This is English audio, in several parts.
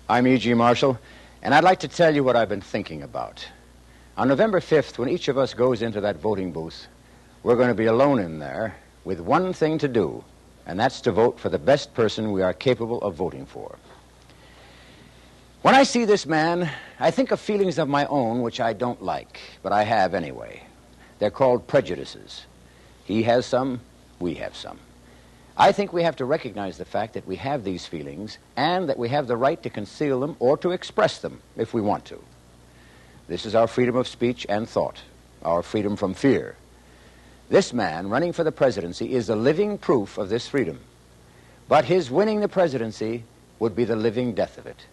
I'm E.G. Marshall, and I'd like to tell you what I've been thinking about. On November 5th, when each of us goes into that voting booth, we're going to be alone in there with one thing to do, and that's to vote for the best person we are capable of voting for. When I see this man, I think of feelings of my own which I don't like, but I have anyway. They're called prejudices. He has some, we have some. I think we have to recognize the fact that we have these feelings and that we have the right to conceal them or to express them if we want to. This is our freedom of speech and thought, our freedom from fear. This man running for the presidency is the living proof of this freedom. But his winning the presidency would be the living death of it.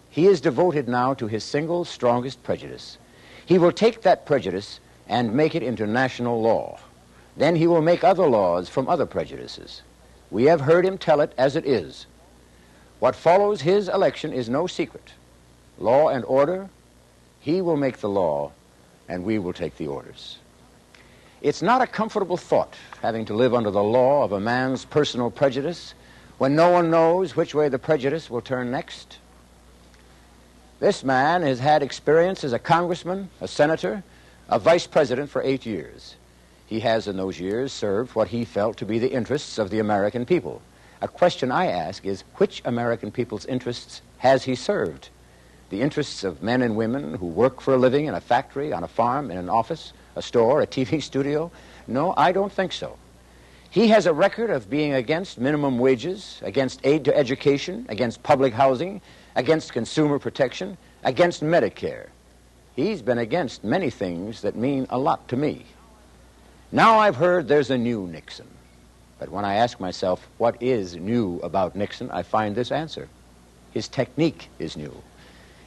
He is devoted now to his single strongest prejudice. He will take that prejudice and make it into national law. Then he will make other laws from other prejudices. We have heard him tell it as it is. What follows his election is no secret. Law and order, he will make the law, and we will take the orders. It's not a comfortable thought, having to live under the law of a man's personal prejudice when no one knows which way the prejudice will turn next. This man has had experience as a congressman, a senator, a vice president for 8 years. He has in those years served what he felt to be the interests of the American people. A question I ask is, which American people's interests has he served? The interests of men and women who work for a living in a factory, on a farm, in an office, a store, a TV studio? No, I don't think so. He has a record of being against minimum wages, against aid to education, against public housing, against consumer protection, against Medicare. He's been against many things that mean a lot to me. Now I've heard there's a new Nixon. But when I ask myself what is new about Nixon, I find this answer. His technique is new.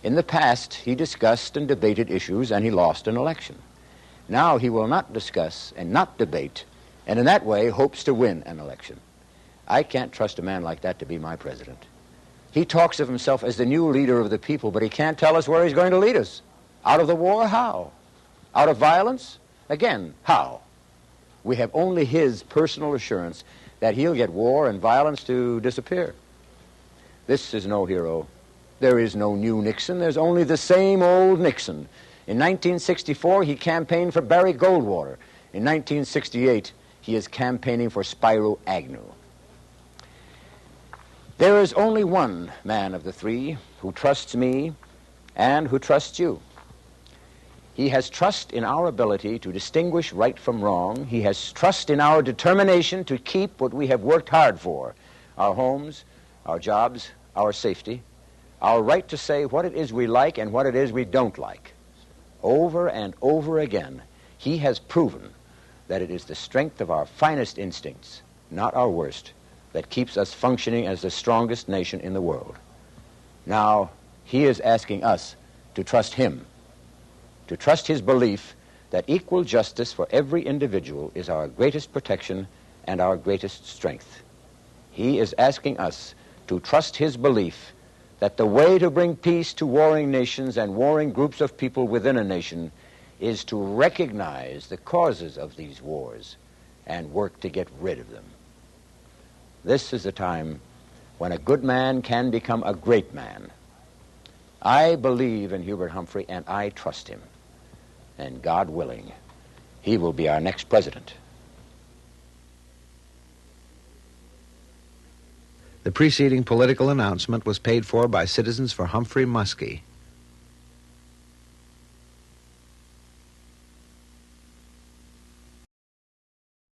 In the past, he discussed and debated issues, and he lost an election. Now he will not discuss and not debate, and in that way hopes to win an election. I can't trust a man like that to be my president. He talks of himself as the new leader of the people, but he can't tell us where he's going to lead us. Out of the war? How? Out of violence? Again, how? We have only his personal assurance that he'll get war and violence to disappear. This is no hero. There is no new Nixon. There's only the same old Nixon. In 1964, he campaigned for Barry Goldwater. In 1968, he is campaigning for Spyro Agnew. There is only one man of the three who trusts me and who trusts you. He has trust in our ability to distinguish right from wrong. He has trust in our determination to keep what we have worked hard for, our homes, our jobs, our safety, our right to say what it is we like and what it is we don't like. Over and over again, he has proven that it is the strength of our finest instincts, not our worst, that keeps us functioning as the strongest nation in the world. Now, he is asking us to trust him, to trust his belief that equal justice for every individual is our greatest protection and our greatest strength. He is asking us to trust his belief that the way to bring peace to warring nations and warring groups of people within a nation is to recognize the causes of these wars and work to get rid of them. This is a time when a good man can become a great man. I believe in Hubert Humphrey, and I trust him. And God willing, he will be our next president. The preceding political announcement was paid for by Citizens for Humphrey-Muskie.